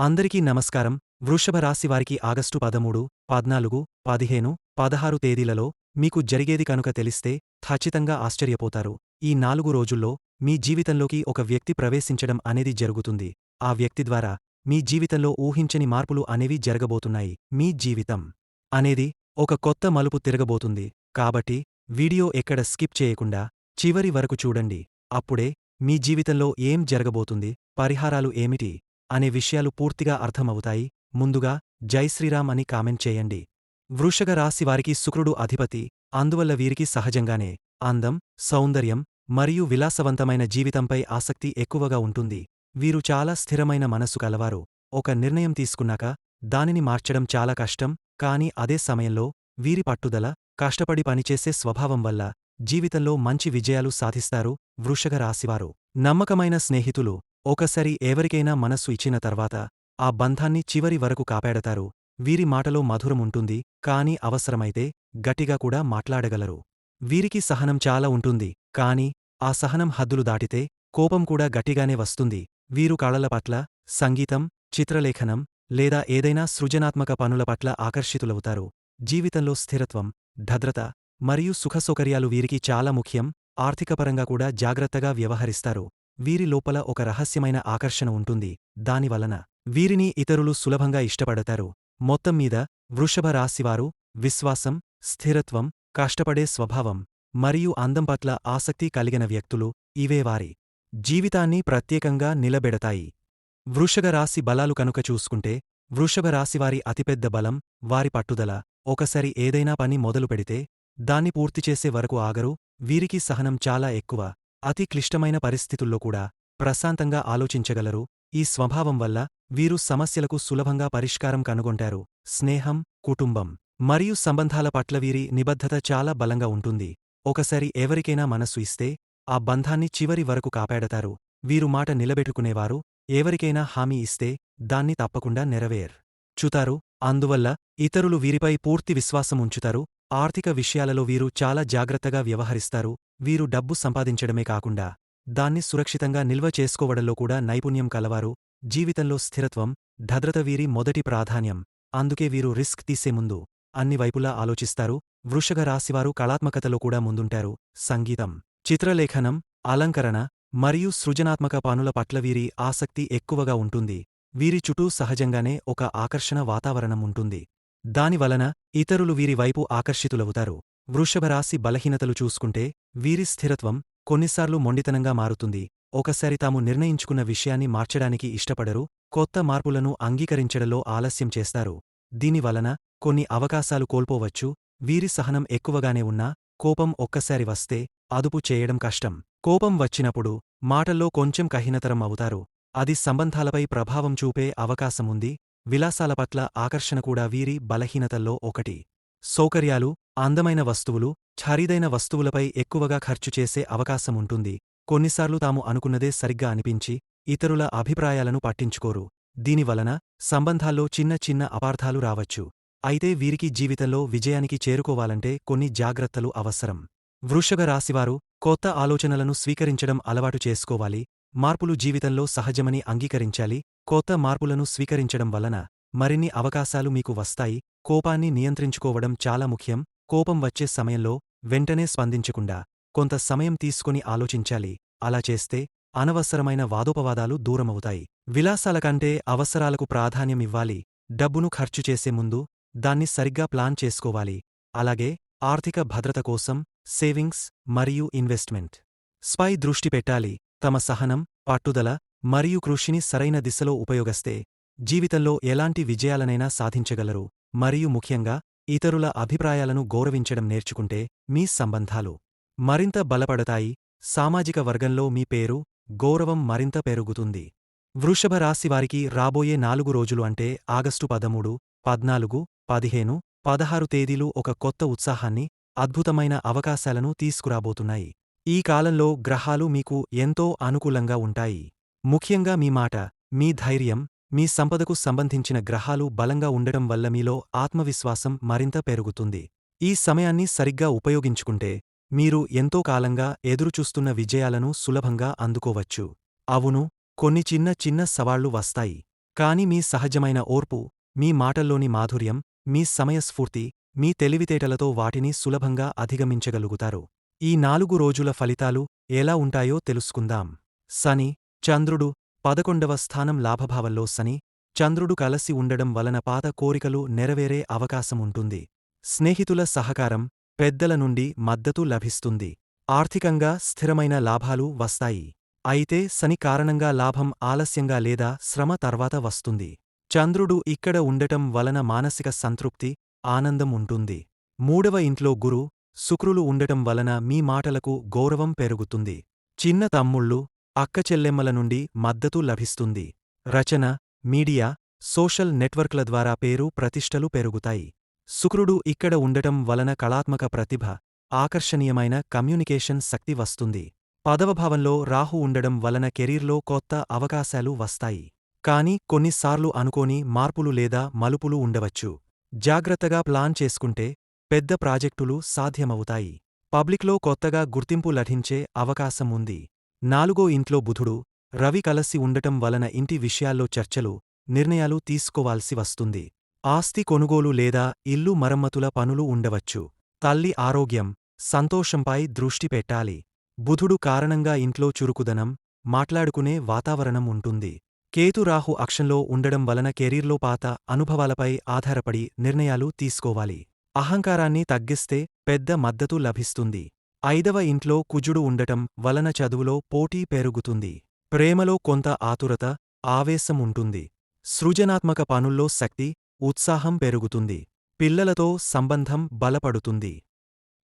అందరికీ నమస్కారం. వృషభ రాశి వారికి ఆగస్టు 13, 14, 15, 16 తేదీలలో మీకు జరిగేది కనుక తెలిస్తే ఖచ్చితంగా ఆశ్చర్యపోతారు. ఈ 4 రోజుల్లో మీ జీవితంలోకి ఒక వ్యక్తి ప్రవేశించడం అనేది జరుగుతుంది. ఆ వ్యక్తి ద్వారా మీ జీవితంలో ఊహించని మార్పులు అనేవి జరగబోతున్నాయి. మీ జీవితం అనేది ఒక కొత్త మలుపు తిరగబోతుంది. కాబట్టి వీడియో ఎక్కడ స్కిప్ చేయకుండా చివరి వరకు చూడండి. అప్పుడే మీ జీవితంలో ఏం జరగబోతుంది, పరిహారాలు ఏమిటి అనే విషయాలు పూర్తిగా అర్థమవుతాయి. ముందుగా జై శ్రీరామ్ అని కామెంట్ చేయండి. వృషభ రాశి వారికి శుక్రుడు అధిపతి. అందువల్ల వీరికి సహజంగానే అందం, సౌందర్యం మరియు విలాసవంతమైన జీవితంపై ఆసక్తి ఎక్కువగా ఉంటుంది. వీరు చాలా స్థిరమైన మనస్సు కలవారు. ఒక నిర్ణయం తీసుకున్నాక దానిని మార్చడం చాలా కష్టం. కానీ అదే సమయంలో వీరి పట్టుదల, కష్టపడి పనిచేసే స్వభావం వల్ల జీవితంలో మంచి విజయాలు సాధిస్తారు. వృషభ రాశివారు నమ్మకమైన స్నేహితులు. ఒకసారి ఎవరికైనా మనస్సు ఇచ్చిన తర్వాత ఆ బంధాన్ని చివరి వరకు కాపాడతారు. వీరి మాటలో మధురముంటుంది, కానీ అవసరమైతే గట్టిగా కూడా మాట్లాడగలరు. వీరికి సహనం చాలా ఉంటుంది, కానీ ఆ సహనం హద్దులు దాటితే కోపం కూడా గట్టిగానే వస్తుంది. వీరు కళల పట్ల, సంగీతం, చిత్రలేఖనం లేదా ఏదైనా సృజనాత్మక పనుల పట్ల ఆకర్షితులవుతారు. జీవితంలో స్థిరత్వం, భద్రత మరియు సుఖసౌకర్యాలు వీరికి చాలా ముఖ్యం. ఆర్థికపరంగా కూడా జాగ్రత్తగా వ్యవహరిస్తారు. వీరి లోపల ఒక రహస్యమైన ఆకర్షణ ఉంటుంది. దానివలన వీరిని ఇతరులు సులభంగా ఇష్టపడతారు. మొత్తం మీద వృషభ రాశివారు విశ్వాసం, స్థిరత్వం, కష్టపడే స్వభావం మరియు అందం పట్ల ఆసక్తి కలిగిన వ్యక్తులు. ఇవే వారి జీవితాన్ని ప్రత్యేకంగా నిలబెడతాయి. వృషభ రాశి బలాలు కనుక చూసుకుంటే వృషభ రాశివారి అతిపెద్ద బలం వారి పట్టుదల. ఒకసారి ఏదైనా పని మొదలుపెడితే దాన్ని పూర్తిచేసే వరకు ఆగరు. వీరికి సహనం చాలా ఎక్కువ. అతి క్లిష్టమైన పరిస్థితుల్లో కూడా ప్రశాంతంగా ఆలోచించగలరు. ఈ స్వభావం వల్ల వీరు సమస్యలకు సులభంగా పరిష్కారం కనుగొంటారు. స్నేహం, కుటుంబం మరియు సంబంధాల పట్ల వీరి నిబద్ధత చాలా బలంగా ఉంటుంది. ఒకసారి ఎవరికైనా మనస్సు ఇస్తే ఆ బంధాన్ని చివరి వరకు కాపాడతారు. వీరు మాట నిలబెట్టుకునేవారు. ఎవరికైనా హామీ ఇస్తే దాన్ని తప్పకుండా నెరవేర్చుతారు. అందువల్ల ఇతరులు వీరిపై పూర్తి విశ్వాసం ఉంచుతారు. ఆర్థిక విషయాలలో వీరు చాలా జాగ్రత్తగా వ్యవహరిస్తారు. వీరు డబ్బు సంపాదించడమే కాకుండా దాన్ని సురక్షితంగా నిల్వ చేసుకోవడంలో కూడా నైపుణ్యం కలవారు. జీవితంలో స్థిరత్వం, భద్రత వీరి మొదటి ప్రాధాన్యం. అందుకే వీరు రిస్క్ తీసే ముందు అన్ని వైపులా ఆలోచిస్తారు. వృషభ రాశివారు కళాత్మకతలో కూడా ముందుంటారు. సంగీతం, చిత్రలేఖనం, అలంకరణ మరియు సృజనాత్మక పనుల పట్ల వీరి ఆసక్తి ఎక్కువగా ఉంటుంది. వీరి చుట్టూ సహజంగానే ఒక ఆకర్షణ వాతావరణం ఉంటుంది. దానివలన ఇతరులు వీరి వైపు ఆకర్షితులవుతారు. వృషభరాశి బలహీనతలు చూసుకుంటే వీరి స్థిరత్వం కొన్నిసార్లు మొండితనంగా మారుతుంది. ఒకసారి తాము నిర్ణయించుకున్న విషయాన్ని మార్చడానికి ఇష్టపడరు. కొత్త మార్పులను అంగీకరించడంలో ఆలస్యం చేస్తారు. దీనివలన కొన్ని అవకాశాలు కోల్పోవచ్చు. వీరి సహనం ఎక్కువగానే ఉన్నా కోపం ఒక్కసారి వస్తే అదుపు చేయడం కష్టం. కోపం వచ్చినప్పుడు మాటల్లో కొంచెం కఠినతరం అవుతారు. అది సంబంధాలపై ప్రభావం చూపే అవకాశముంది. విలాసాల పట్ల ఆకర్షణ కూడా వీరి బలహీనతల్లో ఒకటి. సౌకర్యాలు, అందమైన వస్తువులు, ఖరీదైన వస్తువులపై ఎక్కువగా ఖర్చు చేసే అవకాశముంటుంది. కొన్నిసార్లు తాము అనుకున్నదే సరిగ్గా అనిపించి ఇతరుల అభిప్రాయాలను పట్టించుకోరు. దీనివలన సంబంధాల్లో చిన్న చిన్న అపార్థాలు రావచ్చు. అయితే వీరికి జీవితంలో విజయానికి చేరుకోవాలంటే కొన్ని జాగ్రత్తలు అవసరం. వృషభ రాశివారు కొత్త ఆలోచనలను స్వీకరించడం అలవాటు చేసుకోవాలి. మార్పులు జీవితంలో సహజమని అంగీకరించాలి. కొత్త మార్పులను స్వీకరించడం వలన మరిన్ని అవకాశాలు మీకు వస్తాయి. కోపాన్ని నియంత్రించుకోవడం చాలా ముఖ్యం. కోపం వచ్చే సమయంలో వెంటనే స్పందించకుండా కొంత సమయం తీసుకొని ఆలోచించాలి. అలా చేస్తే అనవసరమైన వాదోపవాదాలు దూరమవుతాయి. విలాసాల కంటే అవసరాలకు ప్రాధాన్యమివ్వాలి. డబ్బును ఖర్చు చేసే ముందు దాన్ని సరిగ్గా ప్లాన్ చేసుకోవాలి. అలాగే ఆర్థిక భద్రత కోసం సేవింగ్స్ మరియు ఇన్వెస్ట్మెంట్ స్పై దృష్టి పెట్టాలి. తమ సహనం, పట్టుదల మరియు కృషిని సరైన దిశలో ఉపయోగిస్తే జీవితంలో ఎలాంటి విజయాలనైనా సాధించగలరు. మరియు ముఖ్యంగా ఇతరుల అభిప్రాయాలను గౌరవించడం నేర్చుకుంటే మీ సంబంధాలు మరింత బలపడతాయి. సామాజిక వర్గంలో మీ పేరు, గౌరవం మరింత పెరుగుతుంది. వృషభ రాశివారికి రాబోయే 4 రోజులు అంటే ఆగస్టు 13, 14, 15, 16 తేదీలు ఒక కొత్త ఉత్సాహాన్ని, అద్భుతమైన అవకాశాలను తీసుకురాబోతున్నాయి. ఈ కాలంలో గ్రహాలు మీకు ఎంతో అనుకూలంగా ఉంటాయి. ముఖ్యంగా మీ మాట, మీ ధైర్యం, మీ సంపదకు సంబంధించిన గ్రహాలు బలంగా ఉండటం వల్ల మీలో ఆత్మవిశ్వాసం మరింత పెరుగుతుంది. ఈ సమయాన్ని సరిగ్గా ఉపయోగించుకుంటే మీరు ఎంతో కాలంగా ఎదురుచూస్తున్న విజయాలను సులభంగా అందుకోవచ్చు. అవును, కొన్ని చిన్న చిన్న సవాళ్లు వస్తాయి. కాని మీ సహజమైన ఓర్పు, మీ మాటల్లోని మాధుర్యం, మీ సమయస్ఫూర్తి, మీ తెలివితేటలతో వాటిని సులభంగా అధిగమించగలుగుతారు. ఈ 4 రోజుల ఫలితాలు ఎలా ఉంటాయో తెలుసుకుందాం. శని, చంద్రుడు 11వ స్థానం లాభభావంలో శని, చంద్రుడు కలసి ఉండడం వలన పాత కోరికలు నెరవేరే అవకాశముంటుంది. స్నేహితుల సహకారం, పెద్దల నుండి మద్దతు లభిస్తుంది. ఆర్థికంగా స్థిరమైన లాభాలు వస్తాయి. అయితే శని కారణంగా లాభం ఆలస్యంగా లేదా శ్రమ తర్వాత వస్తుంది. చంద్రుడు ఇక్కడ ఉండటం వలన మానసిక సంతృప్తి, ఆనందం ఉంటుంది. 3వ ఇంట్లో గురు, శుక్రులు ఉండటం వలన మీ మాటలకు గౌరవం పెరుగుతుంది. చిన్న తమ్ముళ్ళు, అక్కచెల్లెమ్మల నుండి మద్దతు లభిస్తుంది. రచన, మీడియా, సోషల్ నెట్వర్క్ల ద్వారా పేరు ప్రతిష్టలు పెరుగుతాయి. శుక్రుడు ఇక్కడ ఉండటం వలన కళాత్మక ప్రతిభ, ఆకర్షణీయమైన కమ్యూనికేషన్ శక్తి వస్తుంది. 10వ భావంలో రాహు ఉండడం వలన కెరీర్లో కొత్త అవకాశాలు వస్తాయి. కానీ కొన్నిసార్లు అనుకోని మార్పులు లేదా మలుపులు ఉండవచ్చు. జాగ్రత్తగా ప్లాన్ చేసుకుంటే పెద్ద ప్రాజెక్టులు సాధ్యమవుతాయి. పబ్లిక్లో కొత్తగా గుర్తింపు లభించే అవకాశం ఉంది. 4వ ఇంట్లో బుధుడు, రవి కలసి ఉండటం వలన ఇంటి విషయాల్లో చర్చలు, నిర్ణయాలు తీసుకోవాల్సి వస్తుంది. ఆస్తి కొనుగోలు లేదా ఇల్లు మరమ్మతుల పనులు ఉండవచ్చు. తల్లి ఆరోగ్యం, సంతోషంపై దృష్టి పెట్టాలి. బుధుడు కారణంగా ఇంట్లో చురుకుదనం, మాట్లాడుకునే వాతావరణం ఉంటుంది. కేతు రాహు అక్షంలో ఉండడం వలన కెరీర్లో పాత అనుభవాలపై ఆధారపడి నిర్ణయాలు తీసుకోవాలి. అహంకారాన్ని తగ్గిస్తే పెద్ద మద్దతు లభిస్తుంది. 5వ ఇంట్లో కుజుడు ఉండటం వలన చదువులో పోటీ పెరుగుతుంది. ప్రేమలో కొంత ఆతురత, ఆవేశం ఉంటుంది. సృజనాత్మక పనుల్లో శక్తి, ఉత్సాహం పెరుగుతుంది. పిల్లలతో సంబంధం బలపడుతుంది.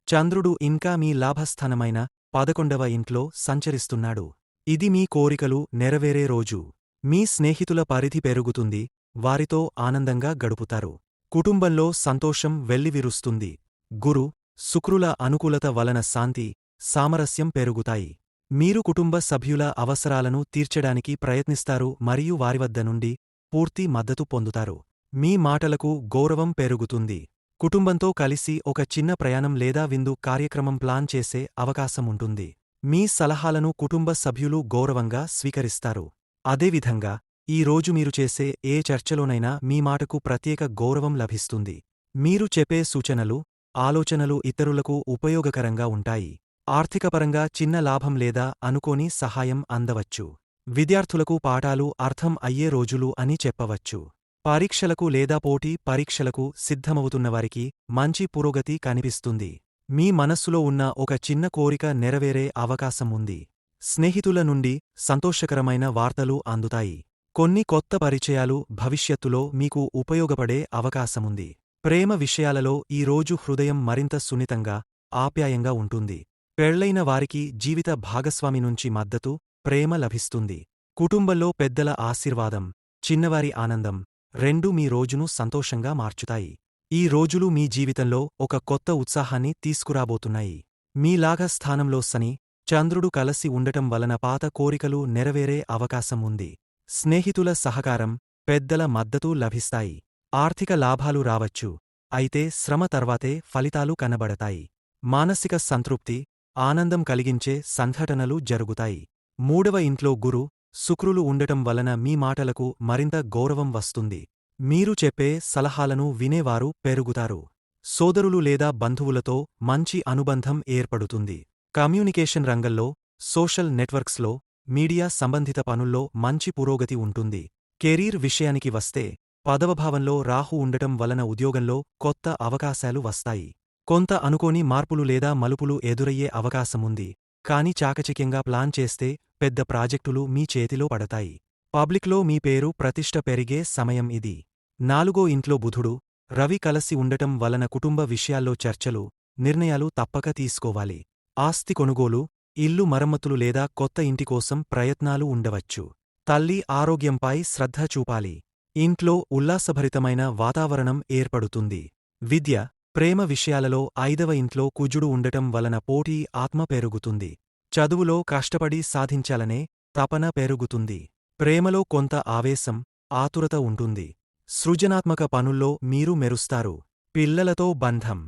చంద్రుడు ఇంకా మీ లాభస్థానమైన 11వ ఇంట్లో సంచరిస్తున్నాడు. ఇది మీ కోరికలు నెరవేరే రోజు. మీ స్నేహితుల పరిధి పెరుగుతుంది, వారితో ఆనందంగా గడుపుతారు. కుటుంబంలో సంతోషం వెల్లివిరుస్తుంది. గురు, శుక్రుల అనుకూలత వలన శాంతి, సామరస్యం పెరుగుతాయి. మీరు కుటుంబ సభ్యుల అవసరాలను తీర్చడానికి ప్రయత్నిస్తారు మరియు వారి వద్ద నుండి పూర్తి మద్దతు పొందుతారు. మీ మాటలకు గౌరవం పెరుగుతుంది. కుటుంబంతో కలిసి ఒక చిన్న ప్రయాణం లేదా విందు కార్యక్రమం ప్లాన్ చేసే అవకాశముంటుంది. మీ సలహాలను కుటుంబ సభ్యులు గౌరవంగా స్వీకరిస్తారు. అదేవిధంగా, ఈ రోజు మీరు చేసే ఏ చర్చలోనైనా మీ మాటకు ప్రత్యేక గౌరవం లభిస్తుంది. మీరు చెప్పే సూచనలు, ఆలోచనలు ఇతరులకు ఉపయోగకరంగా ఉంటాయి. ఆర్థికపరంగా చిన్న లాభం లేదా అనుకోని సహాయం అందవచ్చు. విద్యార్థులకు పాఠాలు అర్థం అయ్యే రోజులు అని చెప్పవచ్చు. పరీక్షలకు లేదా పోటీ పరీక్షలకు సిద్ధమవుతున్నవారికి మంచి పురోగతి కనిపిస్తుంది. మీ మనస్సులో ఉన్న ఒక చిన్న కోరిక నెరవేరే అవకాశం ఉంది. స్నేహితుల నుండి సంతోషకరమైన వార్తలు అందుతాయి. కొన్ని కొత్త పరిచయాలు భవిష్యత్తులో మీకు ఉపయోగపడే అవకాశముంది. ప్రేమ విషయాలలో ఈ రోజు హృదయం మరింత సున్నితంగా, ఆప్యాయంగా ఉంటుంది. పెళ్లైన వారికి జీవిత భాగస్వామి నుంచి మద్దతు, ప్రేమ లభిస్తుంది. కుటుంబంలో పెద్దల ఆశీర్వాదం, చిన్నవారి ఆనందం రెండూ మీ రోజును సంతోషంగా మార్చుతాయి. ఈ రోజులు మీ జీవితంలో ఒక కొత్త ఉత్సాహాన్ని తీసుకురాబోతున్నాయి. మీ లాభస్థానంలో శని, చంద్రుడు కలసి ఉండటం వలన పాత కోరికలు నెరవేరే అవకాశం ఉంది. స్నేహితుల సహకారం, పెద్దల మద్దతు లభిస్తాయి. ఆర్థిక లాభాలు రావచ్చు. అయితే శ్రమ తర్వాతే ఫలితాలు కనబడతాయి. మానసిక సంతృప్తి, ఆనందం కలిగించే సంఘటనలు జరుగుతాయి. 3వ ఇంట్లో గురు, శుక్రులు ఉండటం వలన మీ మాటలకు మరింత గౌరవం వస్తుంది. మీరు చెప్పే సలహాలను వినేవారు పెరుగుతారు. సోదరులు లేదా బంధువులతో మంచి అనుబంధం ఏర్పడుతుంది. కమ్యూనికేషన్ రంగంలో, సోషల్ నెట్వర్క్స్లో, మీడియా సంబంధిత పనుల్లో మంచి పురోగతి ఉంటుంది. కెరీర్ విషయానికి వస్తే, 10వ భావంలో రాహు ఉండటం వలన ఉద్యోగంలో కొత్త అవకాశాలు వస్తాయి. కొంత అనుకోని మార్పులు లేదా మలుపులు ఎదురయ్యే అవకాశముంది. కాని చాకచక్యంగా ప్లాన్ చేస్తే పెద్ద ప్రాజెక్టులు మీ చేతిలో పడతాయి. పబ్లిక్లో మీ పేరు ప్రతిష్ట పెరిగే సమయం ఇది. 4వ ఇంట్లో బుధుడు, రవి కలసి ఉండటం వలన కుటుంబ విషయాల్లో చర్చలు, నిర్ణయాలు తప్పక తీసుకోవాలి. ఆస్తి కొనుగోలు, ఇల్లు మరమ్మతులు లేదా కొత్త ఇంటికోసం ప్రయత్నాలు ఉండవచ్చు. తల్లి ఆరోగ్యంపై శ్రద్ధ చూపాలి. ఇంట్లో ఉల్లాసభరితమైన వాతావరణం ఏర్పడుతుంది. విద్య, ప్రేమ విషయాలలో 5వ ఇంట్లో కుజుడు ఉండటం వలన పోటీ ఆత్మ పెరుగుతుంది. చదువులో కష్టపడి సాధించాలనే తపన పెరుగుతుంది. ప్రేమలో కొంత ఆవేశం, ఆతురత ఉంటుంది. సృజనాత్మక పనుల్లో మీరు మెరుస్తారు. పిల్లలతో బంధం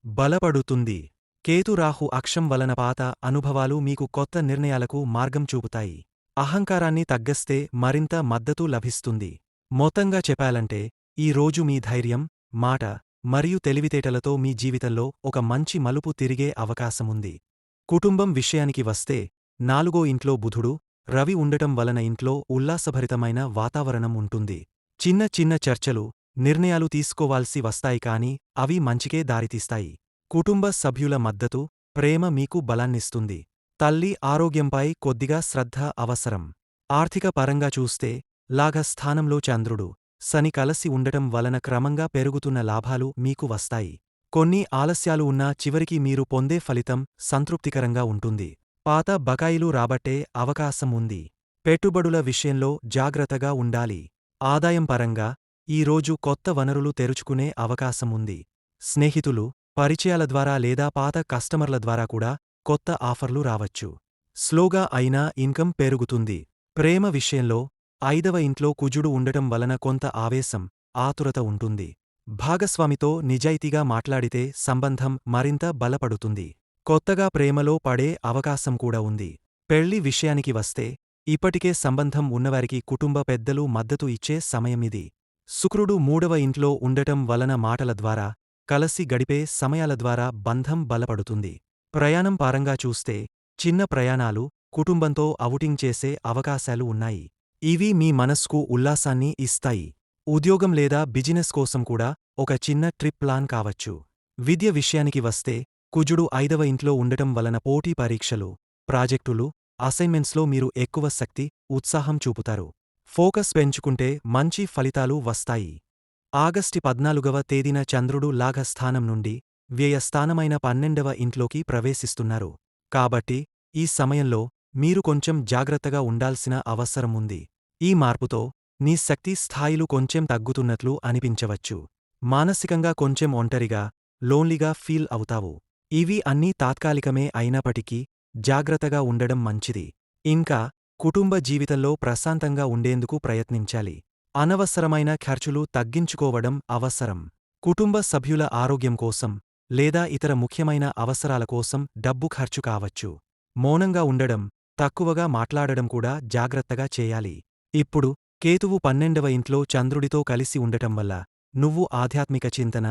బలపడుతుంది. కేతురాహు అక్షం వలన పాత అనుభవాలు మీకు కొత్త నిర్ణయాలకు మార్గం చూపుతాయి. అహంకారాన్ని తగ్గస్తే మరింత మద్దతు లభిస్తుంది. మొత్తంగా చెప్పాలంటే ఈ రోజు మీ ధైర్యం, మాట మరియు తెలివితేటలతో మీ జీవితంలో ఒక మంచి మలుపు తిరిగే అవకాశముంది. కుటుంబం విషయానికి వస్తే 4వ ఇంట్లో బుధుడు, రవి ఉండటం వలన ఇంట్లో ఉల్లాసభరితమైన వాతావరణం ఉంటుంది. చిన్న చిన్న చర్చలు, నిర్ణయాలు తీసుకోవాల్సి వస్తాయి కానీ అవి మంచికే దారితీస్తాయి. కుటుంబ సభ్యుల మద్దతు, ప్రేమ మీకు బలాన్నిస్తుంది. తల్లి ఆరోగ్యంపై కొద్దిగా శ్రద్ధ అవసరం. ఆర్థిక పరంగా చూస్తే లాఘస్థానంలో చంద్రుడు, శని కలసి ఉండటం వలన క్రమంగా పెరుగుతున్న లాభాలు మీకు వస్తాయి. కొన్ని ఆలస్యాలు ఉన్నా చివరికి మీరు పొందే ఫలితం సంతృప్తికరంగా ఉంటుంది. పాత బకాయిలు రాబట్టే అవకాశం ఉంది. పెట్టుబడుల విషయంలో జాగ్రత్తగా ఉండాలి. ఆదాయం పరంగా ఈ రోజు కొత్త వనరులు తెరుచుకునే అవకాశం ఉంది. స్నేహితులు, పరిచయాల ద్వారా లేదా పాత కస్టమర్ల ద్వారా కూడా కొత్త ఆఫర్లు రావచ్చు. స్లోగా అయినా ఇన్కమ్ పెరుగుతుంది. ప్రేమ విషయంలో 5వ ఇంట్లో కుజుడు ఉండటం వలన కొంత ఆవేశం, ఆతురత ఉంటుంది. భాగస్వామితో నిజాయితీగా మాట్లాడితే సంబంధం మరింత బలపడుతుంది. కొత్తగా ప్రేమలో పడే అవకాశం కూడా ఉంది. పెళ్లి విషయానికి వస్తే ఇప్పటికే సంబంధం ఉన్నవారికి కుటుంబ పెద్దలు మద్దతు ఇచ్చే సమయమిది. శుక్రుడు 3వ ఇంట్లో ఉండటం వలన మాటల ద్వారా, కలసి గడిపే సమయాల ద్వారా బంధం బలపడుతుంది. ప్రయాణం పరంగా చూస్తే చిన్న ప్రయాణాలు, కుటుంబంతో ఔటింగ్ చేసే అవకాశాలు ఉన్నాయి. ఇవి మీ మనస్కు ఉల్లాసాన్ని ఇస్తాయి. ఉద్యోగం లేదా బిజినెస్ కోసం కూడా ఒక చిన్న ట్రిప్ ప్లాన్ కావచ్చు. విద్య విషయానికి వస్తే కుజుడు 5వ ఇంట్లో ఉండటం వలన పోటీ పరీక్షలు, ప్రాజెక్టులు, అసైన్మెంట్స్లో మీరు ఎక్కువ శక్తి, ఉత్సాహం చూపుతారు. ఫోకస్ పెంచుకుంటే మంచి ఫలితాలు వస్తాయి. ఆగస్టు 14వ తేదీన చంద్రుడు లాఘస్థానం నుండి వ్యయస్థానమైన 12వ ఇంట్లోకి ప్రవేశిస్తున్నారు. కాబట్టి ఈ సమయంలో మీరు కొంచెం జాగ్రత్తగా ఉండాల్సిన అవసరముంది. ఈ మార్పుతో నీ శక్తి స్థాయిలు కొంచెం తగ్గుతున్నట్లు అనిపించవచ్చు. మానసికంగా కొంచెం ఒంటరిగా, లోన్లీగా ఫీల్ అవుతావు. ఇవి అన్నీ తాత్కాలికమే అయినప్పటికీ జాగ్రత్తగా ఉండడం మంచిది. ఇంకా కుటుంబ జీవితంలో ప్రశాంతంగా ఉండేందుకు ప్రయత్నించాలి. అనవసరమైన ఖర్చులు తగ్గించుకోవడం అవసరం. కుటుంబ సభ్యుల ఆరోగ్యం కోసం లేదా ఇతర ముఖ్యమైన అవసరాల కోసం డబ్బు ఖర్చు కావచ్చు. మౌనంగా ఉండడం, తక్కువగా మాట్లాడడం కూడా జాగ్రత్తగా చేయాలి. ఇప్పుడు కేతువు 12వ ఇంట్లో చంద్రుడితో కలిసి ఉండటం వల్ల నువ్వు ఆధ్యాత్మిక చింతన,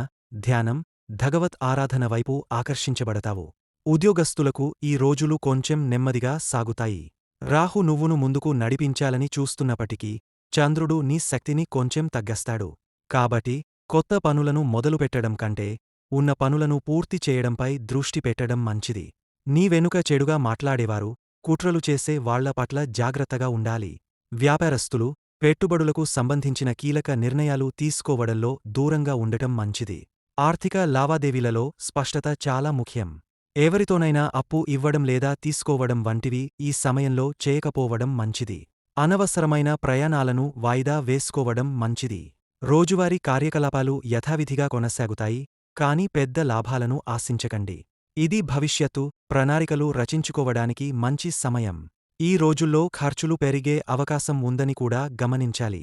ధ్యానం, భగవత్ ఆరాధన వైపు ఆకర్షించబడతావు. ఉద్యోగస్తులకు ఈ రోజులు కొంచెం నెమ్మదిగా సాగుతాయి. రాహు నువ్వును ముందుకు నడిపించాలని చూస్తున్నప్పటికీ చంద్రుడు నీ శక్తిని కొంచెం తగ్గస్తాడు. కాబట్టి కొత్త పనులను మొదలుపెట్టడం కంటే ఉన్న పనులను పూర్తి చేయడంపై దృష్టి పెట్టడం మంచిది. నీ వెనుక చెడుగా మాట్లాడేవారు, కుట్రలు చేసే వాళ్ల పట్ల జాగ్రత్తగా ఉండాలి. వ్యాపారస్తులు, పెట్టుబడులకు సంబంధించిన కీలక నిర్ణయాలు తీసుకోవడంలో దూరంగా ఉండటం మంచిది. ఆర్థిక లావాదేవీలలో స్పష్టత చాలా ముఖ్యం. ఎవరితోనైనా అప్పు ఇవ్వడం లేదా తీసుకోవడం వంటివి ఈ సమయంలో చేయకపోవడం మంచిది. అనవసరమైన ప్రయాణాలను వాయిదా వేసుకోవడం మంచిది. రోజువారీ కార్యకలాపాలు యథావిధిగా కొనసాగుతాయి, కానీ పెద్ద లాభాలను ఆశించకండి. ఇది భవిష్యత్తు ప్రణాళికలు రచించుకోవడానికి మంచి సమయం. ఈ రోజుల్లో ఖర్చులు పెరిగే అవకాశం ఉందని కూడా గమనించాలి.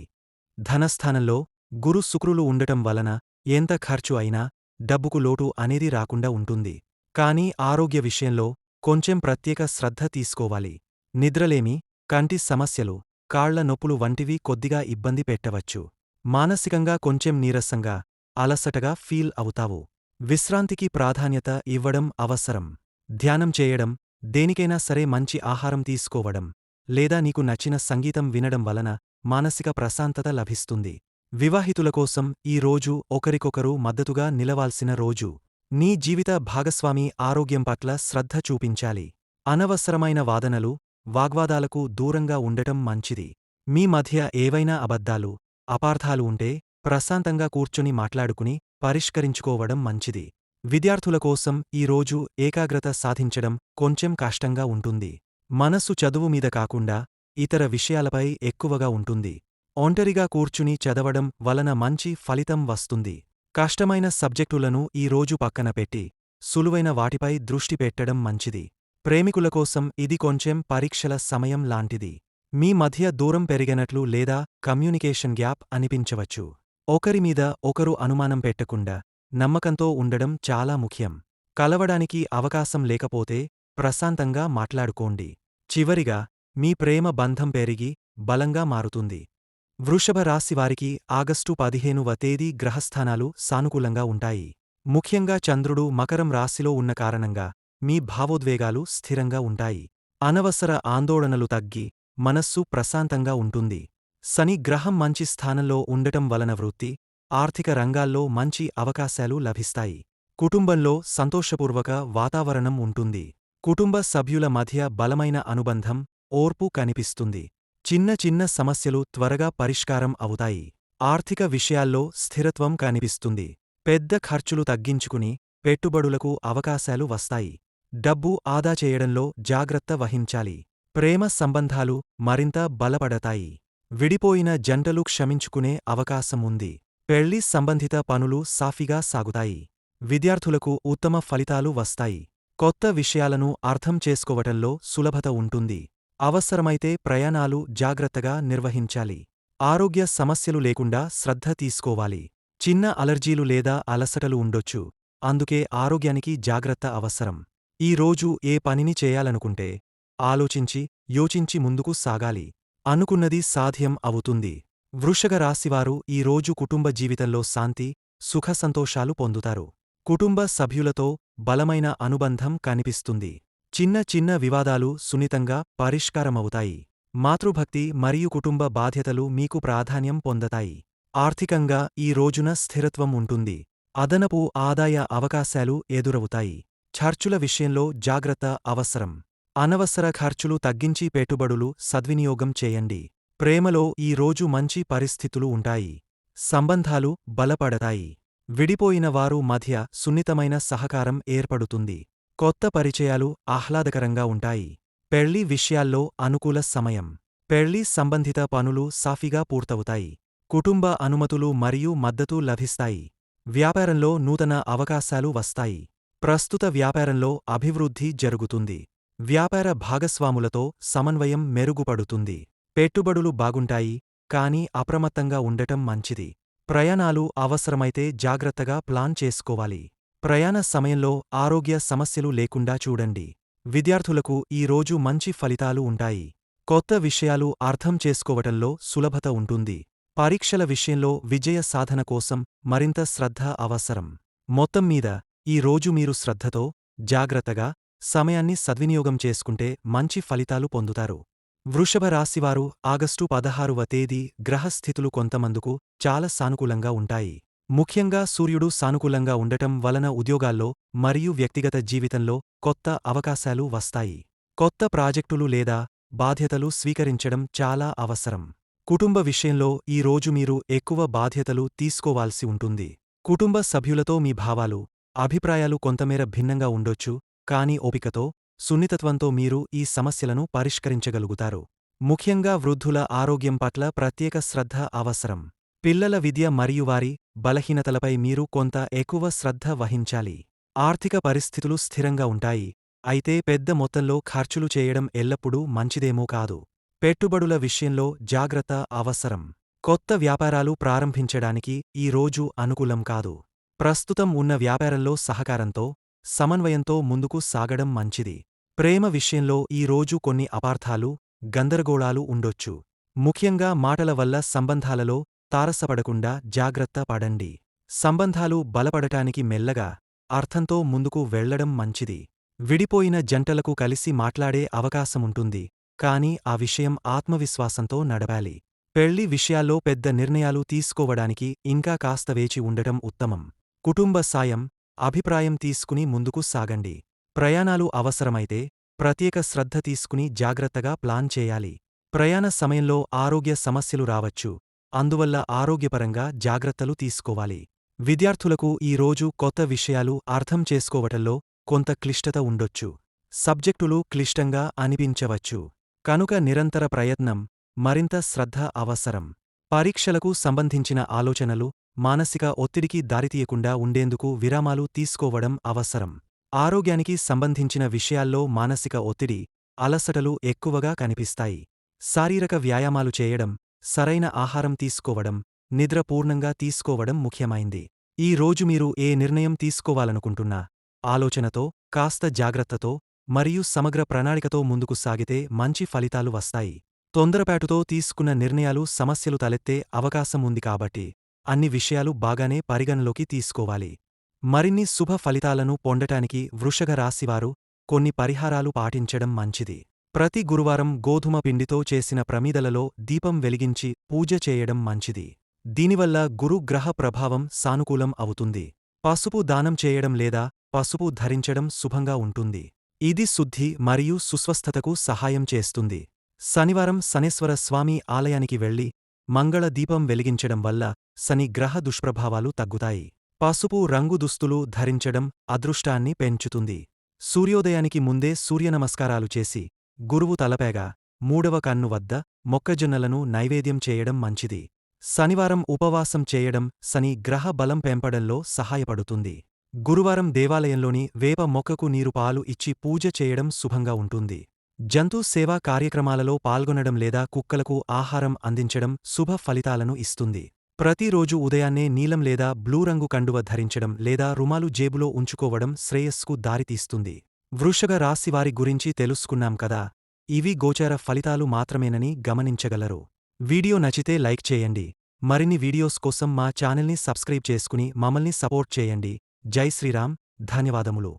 ధనస్థానంలో గురు శుక్రులు ఉండటం వలన ఎంత ఖర్చు అయినా డబ్బుకు లోటు అనేది రాకుండా ఉంటుంది. కానీ ఆరోగ్య విషయంలో కొంచెం ప్రత్యేక శ్రద్ధ తీసుకోవాలి. నిద్రలేమి, కంటి సమస్యలు, కాళ్ల నొప్పులు వంటివి కొద్దిగా ఇబ్బంది పెట్టవచ్చు. మానసికంగా కొంచెం నీరసంగా, అలసటగా ఫీల్ అవుతావు. విశ్రాంతికి ప్రాధాన్యత ఇవ్వడం అవసరం. ధ్యానం చేయడం, దేనికైనా సరే మంచి ఆహారం తీసుకోవడం, లేదా నీకు నచ్చిన సంగీతం వినడం వలన మానసిక ప్రశాంతత లభిస్తుంది. వివాహితుల కోసం ఈ రోజు ఒకరికొకరు మద్దతుగా నిలవాల్సిన రోజు. నీ జీవిత భాగస్వామి ఆరోగ్యం పట్ల శ్రద్ధ చూపించాలి. అనవసరమైన వాదనలు, వాగ్వాదాలకు దూరంగా ఉండటం మంచిది. మీ మధ్య ఏవైనా అబద్ధాలు, అపార్థాలు ఉంటే ప్రశాంతంగా కూర్చొని మాట్లాడుకుని పరిష్కరించుకోవడం మంచిది. విద్యార్థుల కోసం ఈ రోజు ఏకాగ్రత సాధించడం కొంచెం కష్టంగా ఉంటుంది. మనసు చదువు మీద కాకుండా ఇతర విషయాలపై ఎక్కువగా ఉంటుంది. ఒంటరిగా కూర్చుని చదవడం వలన మంచి ఫలితం వస్తుంది. కష్టమైన సబ్జెక్టులను ఈ రోజు పక్కన పెట్టి సులువైన వాటిపై దృష్టి పెట్టడం మంచిది. ప్రేమికుల కోసం ఇది కొంచెం పరీక్షల సమయం లాంటిది. మీ మధ్య దూరం పెరిగినట్లు లేదా కమ్యూనికేషన్ గ్యాప్ అనిపించవచ్చు. ఒకరిమీద ఒకరు అనుమానం పెట్టకుండా నమ్మకంతో ఉండడం చాలా ముఖ్యం. కలవడానికి అవకాశం లేకపోతే ప్రశాంతంగా మాట్లాడుకోండి. చివరిగా మీ ప్రేమ బంధం పెరిగి బలంగా మారుతుంది. వృషభ రాశివారికి ఆగస్టు 15వ తేదీ గ్రహస్థానాలు సానుకూలంగా ఉంటాయి. ముఖ్యంగా చంద్రుడు మకరం రాశిలో ఉన్న కారణంగా మీ భావోద్వేగాలు స్థిరంగా ఉంటాయి. అనవసర ఆందోళనలు తగ్గి మనస్సు ప్రశాంతంగా ఉంటుంది. శని గ్రహం మంచి స్థానంలో ఉండటం వలన వృత్తి, ఆర్థిక రంగాల్లో మంచి అవకాశాలు లభిస్తాయి. కుటుంబంలో సంతోషపూర్వక వాతావరణం ఉంటుంది. కుటుంబ సభ్యుల మధ్య బలమైన అనుబంధం, ఓర్పు కనిపిస్తుంది. చిన్న చిన్న సమస్యలు త్వరగా పరిష్కారం అవుతాయి. ఆర్థిక విషయాల్లో స్థిరత్వం కనిపిస్తుంది. పెద్ద ఖర్చులు తగ్గించుకుని పెట్టుబడులకు అవకాశాలు వస్తాయి. డబ్బు ఆదా చేయడంలో జాగ్రత్త వహించాలి. ప్రేమ సంబంధాలు మరింత బలపడతాయి. విడిపోయిన జంటలు క్షమించుకునే అవకాశం ఉంది. పెళ్లి సంబంధిత పనులు సాఫీగా సాగుతాయి. విద్యార్థులకు ఉత్తమ ఫలితాలు వస్తాయి. కొత్త విషయాలను అర్థం చేసుకోవటంలో సులభత ఉంటుంది. అవసరమైతే ప్రయాణాలు జాగ్రత్తగా నిర్వహించాలి. ఆరోగ్య సమస్యలు లేకుండా శ్రద్ధ తీసుకోవాలి. చిన్న అలర్జీలు లేదా అలసటలు ఉండొచ్చు. అందుకే ఆరోగ్యానికి జాగ్రత్త అవసరం. ఈ రోజు ఏ పనిని చేయాలనుకుంటే ఆలోచించి, యోచించి ముందుకు సాగాలి. అనుకున్నది సాధ్యం అవుతుంది. వృషభ రాశివారు ఈ రోజు కుటుంబ జీవితంలో శాంతి, సుఖసంతోషాలు పొందుతారు. కుటుంబ సభ్యులతో బలమైన అనుబంధం కనిపిస్తుంది. చిన్న చిన్న వివాదాలు సున్నితంగా పరిష్కారమవుతాయి. మాతృభక్తి మరియు కుటుంబ బాధ్యతలు మీకు ప్రాధాన్యం పొందతాయి. ఆర్థికంగా ఈ రోజున స్థిరత్వం ఉంటుంది. అదనపు ఆదాయ అవకాశాలు ఎదురవుతాయి. ఖర్చుల విషయంలో జాగ్రత్త అవసరం. అనవసర ఖర్చులు తగ్గించి పెట్టుబడులు సద్వినియోగం చేయండి. ప్రేమలో ఈ రోజు మంచి పరిస్థితులు ఉంటాయి. సంబంధాలు బలపడతాయి. విడిపోయిన వారు మధ్య సున్నితమైన సహకారం ఏర్పడుతుంది. కొత్త పరిచయాలు ఆహ్లాదకరంగా ఉంటాయి. పెళ్లి విషయాల్లో అనుకూల సమయం. పెళ్లి సంబంధిత పనులు సాఫీగా పూర్తవుతాయి. కుటుంబ అనుమతులు మరియు మద్దతు లభిస్తాయి. వ్యాపారంలో నూతన అవకాశాలు వస్తాయి. ప్రస్తుత వ్యాపారంలో అభివృద్ధి జరుగుతుంది. వ్యాపార భాగస్వాములతో సమన్వయం మెరుగుపడుతుంది. పెట్టుబడులు బాగుంటాయి, కానీ అప్రమత్తంగా ఉండటం మంచిది. ప్రయాణాలు అవసరమైతే జాగ్రత్తగా ప్లాన్ చేసుకోవాలి. ప్రయాణ సమయంలో ఆరోగ్య సమస్యలు లేకుండా చూడండి. విద్యార్థులకు ఈ రోజు మంచి ఫలితాలు ఉంటాయి. కొత్త విషయాలు అర్థం చేసుకోవటంలో సులభత ఉంటుంది. పరీక్షల విషయంలో విజయ సాధన కోసం మరింత శ్రద్ధ అవసరం. మొత్తం మీద ఈ రోజు మీరు శ్రద్ధతో, జాగ్రత్తగా సమయాన్ని సద్వినియోగం చేసుకుంటే మంచి ఫలితాలు పొందుతారు. వృషభ రాశివారు ఆగస్టు 16వ తేదీ గ్రహస్థితులు కొంతమందుకు చాలా సానుకూలంగా ఉంటాయి. ముఖ్యంగా సూర్యుడు సానుకూలంగా ఉండటం వలన ఉద్యోగాల్లో మరియు వ్యక్తిగత జీవితంలో కొత్త అవకాశాలు వస్తాయి. కొత్త ప్రాజెక్టులు లేదా బాధ్యతలు స్వీకరించడం చాలా అవసరం. కుటుంబ విషయంలో ఈ రోజు మీరు ఎక్కువ బాధ్యతలు తీసుకోవాల్సి ఉంటుంది. కుటుంబ సభ్యులతో మీ భావాలు, అభిప్రాయాలు కొంతమేర భిన్నంగా ఉండొచ్చు, కానీ ఓపికతో, సున్నితత్వంతో మీరు ఈ సమస్యలను పరిష్కరించగలుగుతారు. ముఖ్యంగా వృద్ధుల ఆరోగ్యం పట్ల ప్రత్యేక శ్రద్ధ అవసరం. పిల్లల విద్య మరియు వారి బలహీనతలపై మీరు కొంత ఎక్కువ శ్రద్ధ వహించాలి. ఆర్థిక పరిస్థితులు స్థిరంగా ఉంటాయి, అయితే పెద్ద మొత్తంలో ఖర్చులు చేయడం ఎల్లప్పుడూ మంచిదేమో కాదు. పెట్టుబడుల విషయంలో జాగ్రత్త అవసరం. కొత్త వ్యాపారాలు ప్రారంభించడానికి ఈ రోజు అనుకూలం కాదు. ప్రస్తుతం ఉన్న వ్యాపారంలో సహకారంతో, సమన్వయంతో ముందుకు సాగడం మంచిది. ప్రేమ విషయంలో ఈ రోజు కొన్ని అపార్థాలు, గందరగోళాలు ఉండొచ్చు. ముఖ్యంగా మాటల వల్ల సంబంధాలలో తారసపడకుండా జాగ్రత్త పడండి. సంబంధాలు బలపడటానికి మెల్లగా, అర్థంతో ముందుకు వెళ్లడం మంచిది. విడిపోయిన జంటలకు కలిసి మాట్లాడే అవకాశముంటుంది, కానీ ఆ విషయం ఆత్మవిశ్వాసంతో నడపాలి. పెళ్లి విషయాల్లో పెద్ద నిర్ణయాలు తీసుకోవడానికి ఇంకా కాస్త వేచి ఉండటం ఉత్తమం. కుటుంబ సాయం, అభిప్రాయం తీసుకుని ముందుకు సాగండి. ప్రయాణాలు అవసరమైతే ప్రత్యేక శ్రద్ధ తీసుకుని జాగ్రత్తగా ప్లాన్ చేయాలి. ప్రయాణ సమయంలో ఆరోగ్య సమస్యలు రావచ్చు, అందువల్ల ఆరోగ్యపరంగా జాగ్రత్తలు తీసుకోవాలి. విద్యార్థులకు ఈ రోజు కొత్త విషయాలు అర్థం చేసుకోవటంలో కొంత క్లిష్టత ఉండొచ్చు. సబ్జెక్టులు క్లిష్టంగా అనిపించవచ్చు, కనుక నిరంతర ప్రయత్నం, మరింత శ్రద్ధ అవసరం. పరీక్షలకు సంబంధించిన ఆలోచనలు మానసిక ఒత్తిడికి దారితీయకుండా ఉండేందుకు విరామాలు తీసుకోవడం అవసరం. ఆరోగ్యానికి సంబంధించిన విషయాల్లో మానసిక ఒత్తిడి, అలసటలు ఎక్కువగా కనిపిస్తాయి. శారీరక వ్యాయామాలు చేయడం, సరైన ఆహారం తీసుకోవడం, నిద్ర పూర్ణంగా తీసుకోవడం ముఖ్యమైంది. ఈ రోజు మీరు ఏ నిర్ణయం తీసుకోవాలనుకుంటున్నా ఆలోచనతో, కాస్త జాగ్రత్తతో మరియు సమగ్ర ప్రణాళికతో ముందుకు సాగితే మంచి ఫలితాలు వస్తాయి. తొందరపాటుతో తీసుకున్న నిర్ణయాలు సమస్యలు తలెత్తే అవకాశం ఉంది కాబట్టి అన్ని విషయాలు బాగానే పరిగణలోకి తీసుకోవాలి. మరిన్ని శుభ ఫలితాలను పొందటానికి వృషభ రాశివారు కొన్ని పరిహారాలు పాటించడం మంచిది. ప్రతి గురువారం గోధుమ పిండితో చేసిన ప్రమిదలలో దీపం వెలిగించి పూజ చేయడం మంచిది. దీనివల్ల గురు గ్రహ ప్రభావం సానుకూలం అవుతుంది. పసుపు దానం చేయడం లేదా పసుపు ధరించడం శుభంగా ఉంటుంది. ఇది శుద్ధి మరియు సుస్వస్థతకు సహాయం చేస్తుంది. శనివారం శనేశ్వర స్వామి ఆలయానికి వెళ్లి మంగళ దీపం వెలిగించడం వల్ల శని గ్రహ దుష్ప్రభావాలు తగ్గుతాయి. పసుపు రంగు దుస్తులు ధరించడం అదృష్టాన్ని పెంచుతుంది. సూర్యోదయానికి ముందే సూర్యనమస్కారాలు చేసి గురువు తలపేగా మూడవ కన్ను వద్ద మొక్కజొన్నలను నైవేద్యం చేయడం మంచిది. శనివారం ఉపవాసం చేయడం శని గ్రహ బలం పెంపడంలో సహాయపడుతుంది. గురువారం దేవాలయంలోని వేప మొక్కకు నీరు పాలు ఇచ్చి పూజ చేయడం శుభంగా ఉంటుంది. జంతు సేవా కార్యక్రమాలలో పాల్గొనడం లేదా కుక్కలకు ఆహారం అందించడం శుభ ఫలితాలను ఇస్తుంది. ప్రతిరోజు ఉదయాన్నే నీలం లేదా బ్లూ రంగు కండువ ధరించడం లేదా రుమాలు జేబులో ఉంచుకోవడం శ్రేయస్సుకు దారితీస్తుంది. వృషభ రాశివారి గురించి తెలుసుకున్నాం కదా. ఇవి గోచార ఫలితాలు మాత్రమేనని గమనించగలరు. వీడియో నచ్చితే లైక్ చేయండి. మరిన్ని వీడియోస్ కోసం మా ఛానల్ని సబ్స్క్రైబ్ చేసుకుని మమ్మల్ని సపోర్ట్ చేయండి. జై శ్రీరామ్. ధన్యవాదములు.